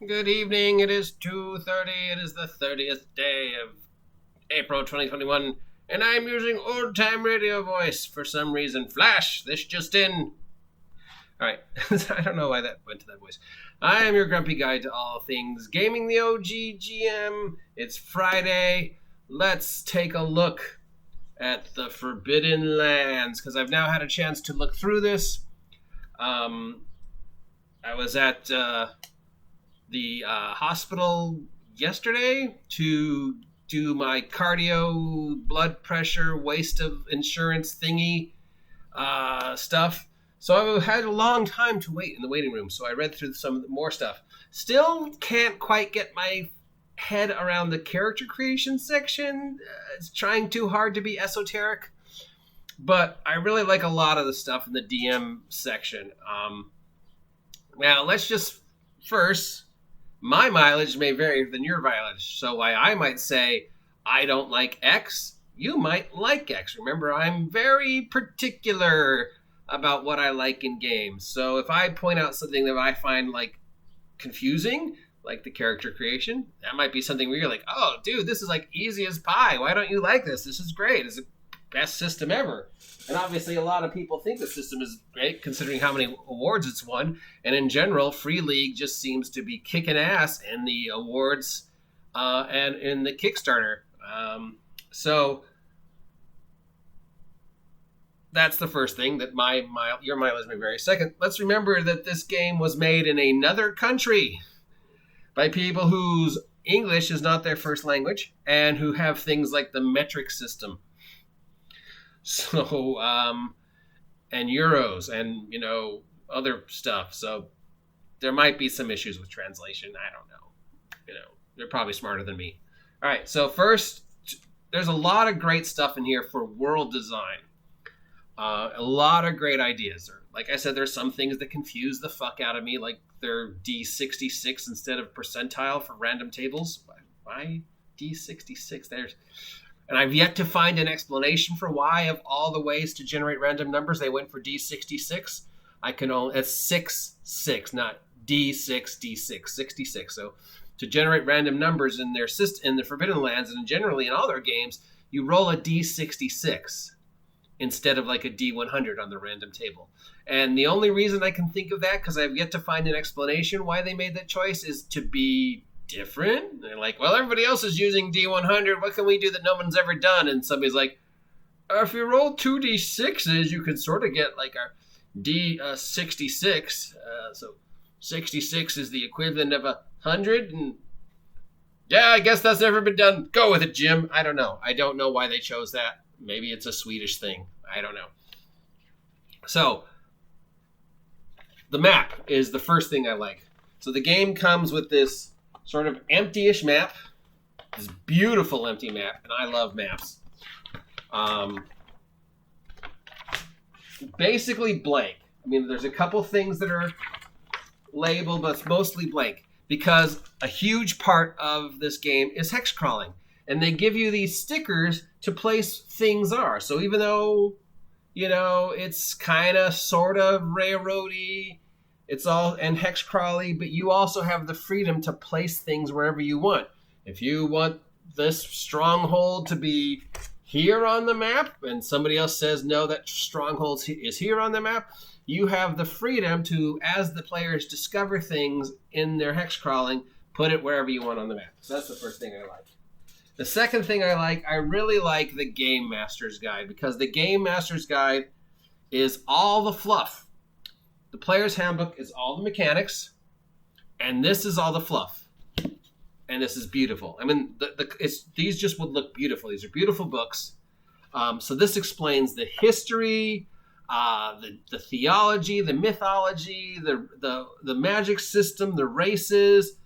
Good evening. It is 2:30. It is the 30th day of April 2021, and I'm using old-time radio voice for some reason. Flash, this just in. All right. I don't know why that went to that voice. I am your grumpy guide to all things gaming, the OG GM. It's Friday. Let's take a look at the Forbidden Lands, because I've now had a chance to look through this. I was at the hospital yesterday to do my cardio, blood pressure, waste of insurance thingy stuff. So I had a long time to wait in the waiting room, so I read through some more stuff. Still can't quite get my head around the character creation section. It's trying too hard to be esoteric, but I really like a lot of the stuff in the DM section. Now, let's just first, my mileage may vary than your mileage, so while I might say I don't like X, you might like X. Remember, I'm very particular about what I like in games. So if I point out something that I find like confusing, like the character creation, that might be something where you're like, oh, dude, this is like easy as pie. Why don't you like this? This is great. It's the best system ever. And obviously a lot of people think the system is great considering how many awards it's won. And in general, Free League just seems to be kicking ass in the awards and in the Kickstarter. So that's the first thing, that your mileage may vary. Second, let's remember that this game was made in another country by people whose English is not their first language and who have things like the metric system. So, and euros and, other stuff. So there might be some issues with translation. I don't know. They're probably smarter than me. All right. So first, there's a lot of great stuff in here for world design. A lot of great ideas. Like I said, there's some things that confuse the fuck out of me, like they're D66 instead of percentile for random tables. Why D66? And I've yet to find an explanation for why, of all the ways to generate random numbers, they went for D66. It's 6, not D6, D6, 66. So to generate random numbers in the Forbidden Lands, and generally in all their games, you roll a D66 instead of like a D100 on the random table. And the only reason I can think of that, because I've yet to find an explanation why they made that choice, is to be different. They're like, well, everybody else is using D100. What can we do that no one's ever done? And somebody's like, if you roll 2D6s, you can sort of get like a D66. So 66 is the equivalent of 100. And yeah, I guess that's never been done. Go with it, Jim. I don't know. I don't know why they chose that. Maybe it's a Swedish thing. I don't know. So the map is the first thing I like. So the game comes with this sort of empty-ish map, this beautiful empty map, and I love maps. Basically blank. I mean, there's a couple things that are labeled, but it's mostly blank, because a huge part of this game is hex crawling. And they give you these stickers to place things are. So even though, it's kind of sort of railroady, it's all and hex crawly, but you also have the freedom to place things wherever you want. If you want this stronghold to be here on the map and somebody else says, no, that stronghold is here on the map, you have the freedom to, as the players discover things in their hex crawling, put it wherever you want on the map. So that's the first thing I like. The second thing I really like the Game Master's Guide, because the Game Master's Guide is all the fluff. The Player's Handbook is all the mechanics, and this is all the fluff. And this is beautiful. I mean, these just would look beautiful. These are beautiful books. So this explains the history, the theology, the mythology, the magic system, the races,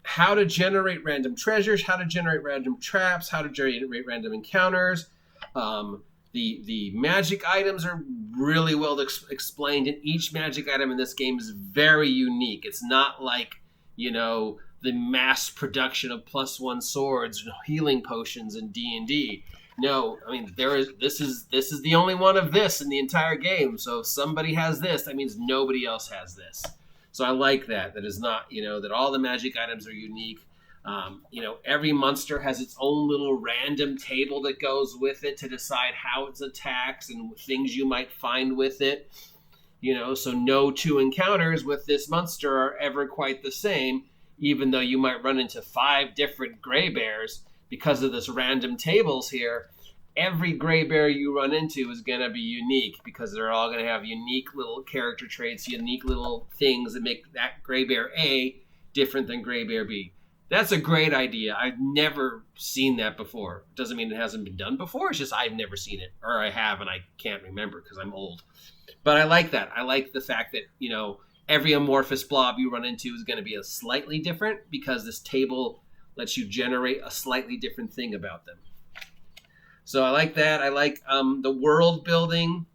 how to generate random treasures, how to generate random traps, how to generate random encounters. The magic items are really well explained, and each magic item in this game is very unique. It's not like, the mass production of +1 swords and healing potions in D&D. No, I mean, this is the only one of this in the entire game. So if somebody has this, that means nobody else has this. So I like that. That is not, that all the magic items are unique. Every monster has its own little random table that goes with it to decide how it attacks and things you might find with it. So no two encounters with this monster are ever quite the same, even though you might run into 5 different gray bears because of this random tables here. Every gray bear you run into is going to be unique because they're all going to have unique little character traits, unique little things that make that gray bear A different than gray bear B. That's a great idea. I've never seen that before. Doesn't mean it hasn't been done before. It's just I've never seen it, or I have and I can't remember because I'm old. But I like that. I like the fact that, every amorphous blob you run into is going to be a slightly different because this table lets you generate a slightly different thing about them. So I like that. I like the world building.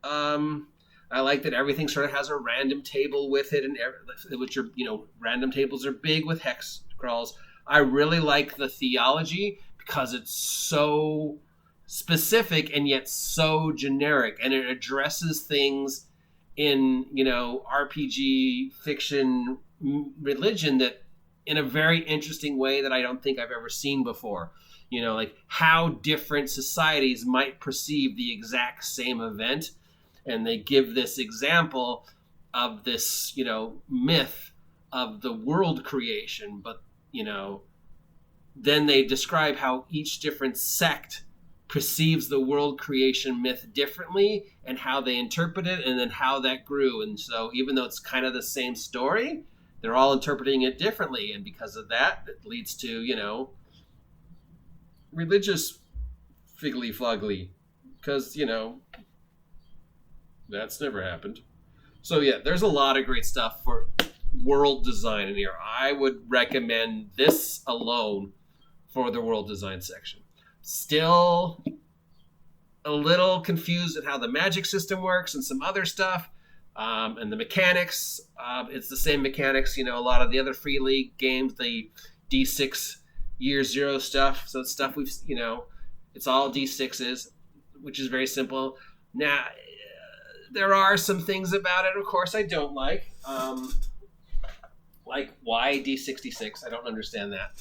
I like that everything sort of has a random table with it, and which are, random tables are big with hex crawls. I really like the theology because it's so specific and yet so generic, and it addresses things in, RPG, fiction, religion that in a very interesting way that I don't think I've ever seen before. Like how different societies might perceive the exact same event. And they give this example of this, myth of the world creation. But, then they describe how each different sect perceives the world creation myth differently and how they interpret it and then how that grew. And so even though it's kind of the same story, they're all interpreting it differently. And because of that, it leads to, religious figgly floggly. Because, that's never happened. So yeah, there's a lot of great stuff for world design in here. I would recommend this alone for the world design section. Still a little confused at how the magic system works and some other stuff. And the mechanics, it's the same mechanics, a lot of the other Free League games, the D6 Year Zero stuff. So it's stuff we've, it's all D6s, which is very simple. Now, there are some things about it, of course, I don't like. Like, why D66? I don't understand that.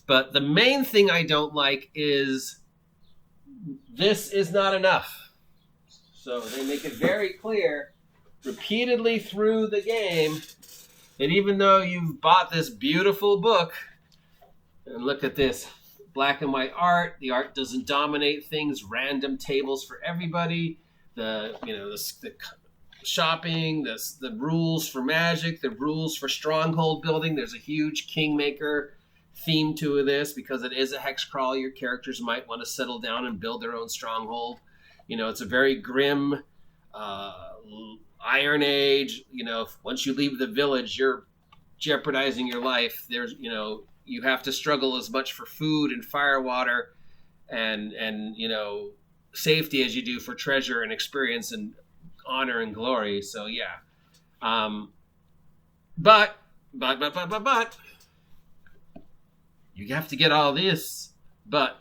But the main thing I don't like is this is not enough. So they make it very clear repeatedly through the game that even though you've bought this beautiful book, and look at this black and white art, the art doesn't dominate things, random tables for everybody, the shopping, the rules for magic, the rules for stronghold building. There's a huge Kingmaker theme to this because it is a hex crawl. Your characters might want to settle down and build their own stronghold. It's a very grim Iron Age. Once you leave the village, you're jeopardizing your life. There's, you have to struggle as much for food and fire water and safety as you do for treasure and experience and honor and glory. So yeah. But you have to get all this. But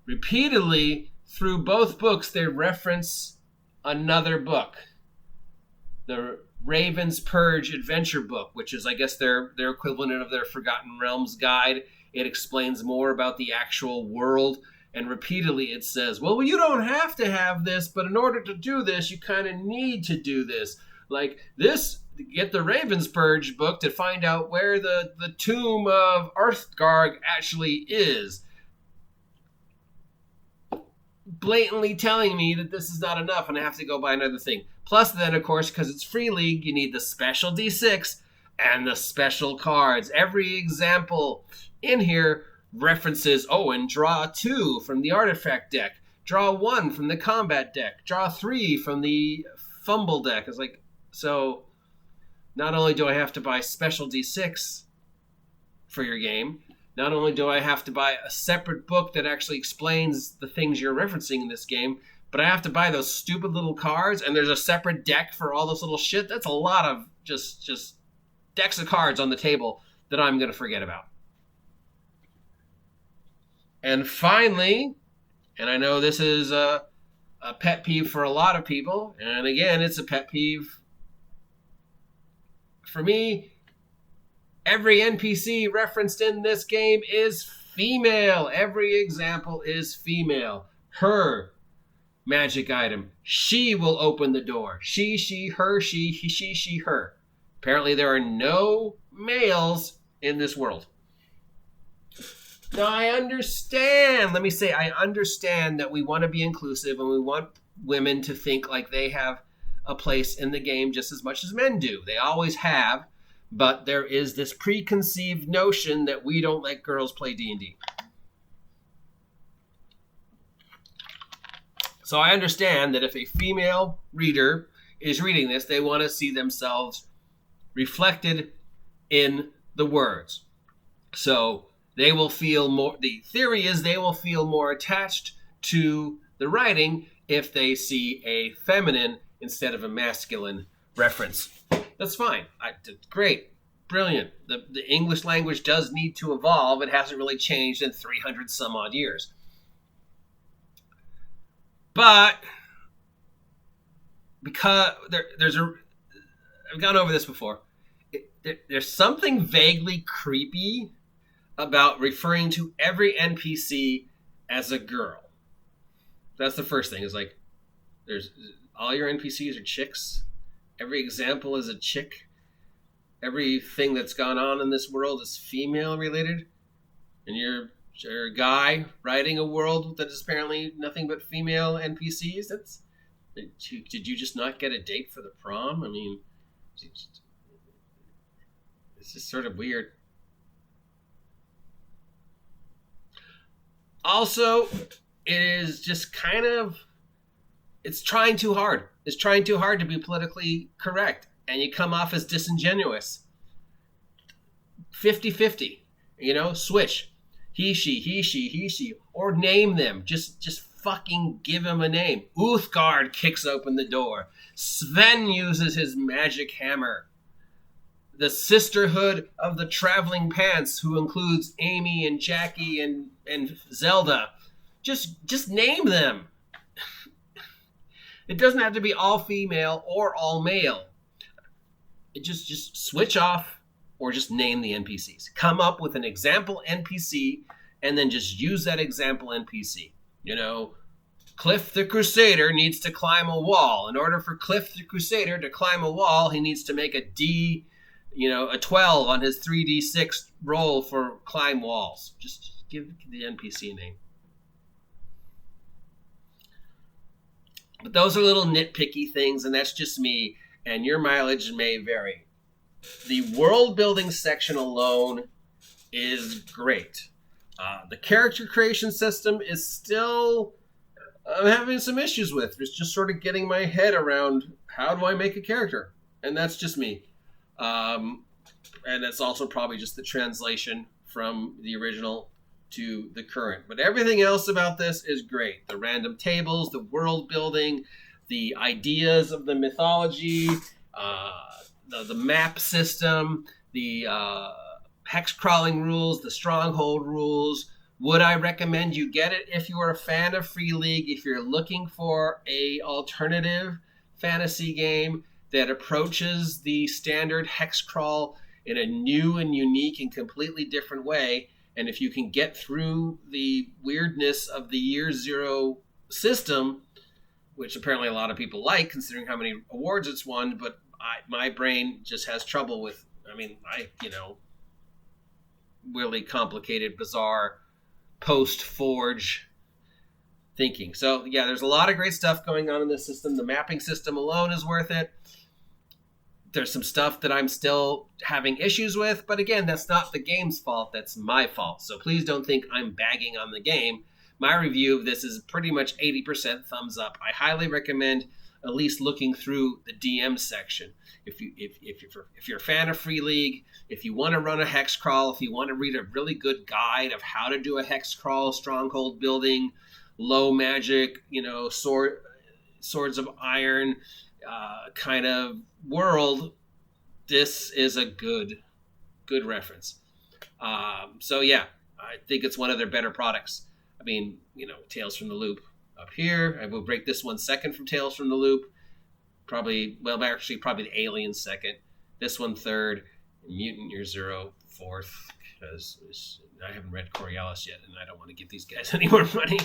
repeatedly through both books, they reference another book. The Raven's Purge adventure book, which is, I guess, their equivalent of their Forgotten Realms guide. It explains more about the actual world. And repeatedly it says, well, you don't have to have this, but in order to do this, you kind of need to do this. Like this, get the Raven's Purge book to find out where the tomb of Arthgarg actually is. Blatantly telling me that this is not enough and I have to go buy another thing. Plus then, of course, because it's Free League, you need the special D6 and the special cards. Every example in here references, and draw 2 from the artifact deck, draw 1 from the combat deck, draw 3 from the fumble deck. It's like, so not only do I have to buy special D6 for your game, not only do I have to buy a separate book that actually explains the things you're referencing in this game, but I have to buy those stupid little cards, and there's a separate deck for all this little shit. That's a lot of just decks of cards on the table that I'm going to forget about. And finally, and I know this is a pet peeve for a lot of people, and again, it's a pet peeve for me, every NPC referenced in this game is female. Every example is female. Her magic item. She will open the door. She, her, she, her. Apparently there are no males in this world. Now, I understand. Let me say, I understand that we want to be inclusive and we want women to think like they have a place in the game just as much as men do. They always have, but there is this preconceived notion that we don't let girls play D&D. So I understand that if a female reader is reading this, they want to see themselves reflected in the words. So they will feel more, the theory is they will feel more attached to the writing if they see a feminine instead of a masculine reference. That's fine. Great. Brilliant. The English language does need to evolve. It hasn't really changed in 300 some odd years. But because I've gone over this before. There's something vaguely creepy about referring to every NPC as a girl. That's the first thing. Is like, there's all your NPCs are chicks. Every example is a chick. Everything that's gone on in this world is female related, and you're a guy writing a world that is apparently nothing but female NPCs. Did you just not get a date for the prom? I mean, it's just sort of weird. Also, it is just kind of, it's trying too hard. It's trying too hard to be politically correct, and you come off as disingenuous. 50-50, switch. He, she, or name them. Just fucking give him a name. Uthgard kicks open the door. Sven uses his magic hammer. The Sisterhood of the Traveling Pants, who includes Amy and Jackie and Zelda. Just name them. It doesn't have to be all female or all male. Just switch off or just name the NPCs. Come up with an example NPC and then just use that example NPC. Cliff the Crusader needs to climb a wall. In order for Cliff the Crusader to climb a wall, he needs to make a 12 on his 3d6 roll for climb walls. Just give the NPC a name. But those are little nitpicky things, and that's just me, and your mileage may vary. The world building section alone is great. The character creation system is still, I'm having some issues with. It's just sort of getting my head around, how do I make a character? And that's just me. And it's also probably just the translation from the original to the current. But everything else about this is great. The random tables, the world building, the ideas of the mythology, the map system, the hex crawling rules, the stronghold rules. Would I recommend you get it if you are a fan of Free League, if you're looking for a alternative fantasy game that approaches the standard hex crawl in a new and unique and completely different way, and if you can get through the weirdness of the Year Zero system, which apparently a lot of people like considering how many awards it's won, but my brain just has trouble with, really complicated, bizarre, post-Forge thinking. So, yeah, there's a lot of great stuff going on in this system. The mapping system alone is worth it. There's some stuff that I'm still having issues with, but again, that's not the game's fault, that's my fault. So please don't think I'm bagging on the game. My review of this is pretty much 80% thumbs up. I highly recommend at least looking through the DM section. If you're a fan of Free League, if you want to run a hex crawl, if you want to read a really good guide of how to do a hex crawl, stronghold building, low magic, swords of iron kind of world, this is a good reference. So yeah, I think it's one of their better products. I mean, Tales from the Loop up here. I will break this one second from Tales from the Loop. Probably the Alien second. This one third. And Mutant, you're 0 fourth. Because I haven't read Coriolis yet, and I don't want to give these guys any more money.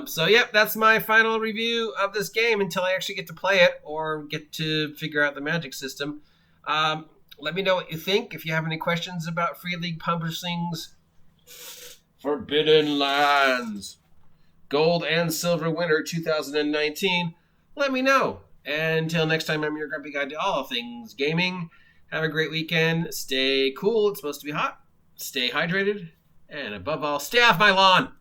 So, yep, that's my final review of this game until I actually get to play it or get to figure out the magic system. Let me know what you think. If you have any questions about Free League Publishing's Forbidden Lands Gold and Silver Winner 2019, let me know. And until next time, I'm your grumpy guide to all things gaming. Have a great weekend. Stay cool. It's supposed to be hot. Stay hydrated. And above all, stay off my lawn.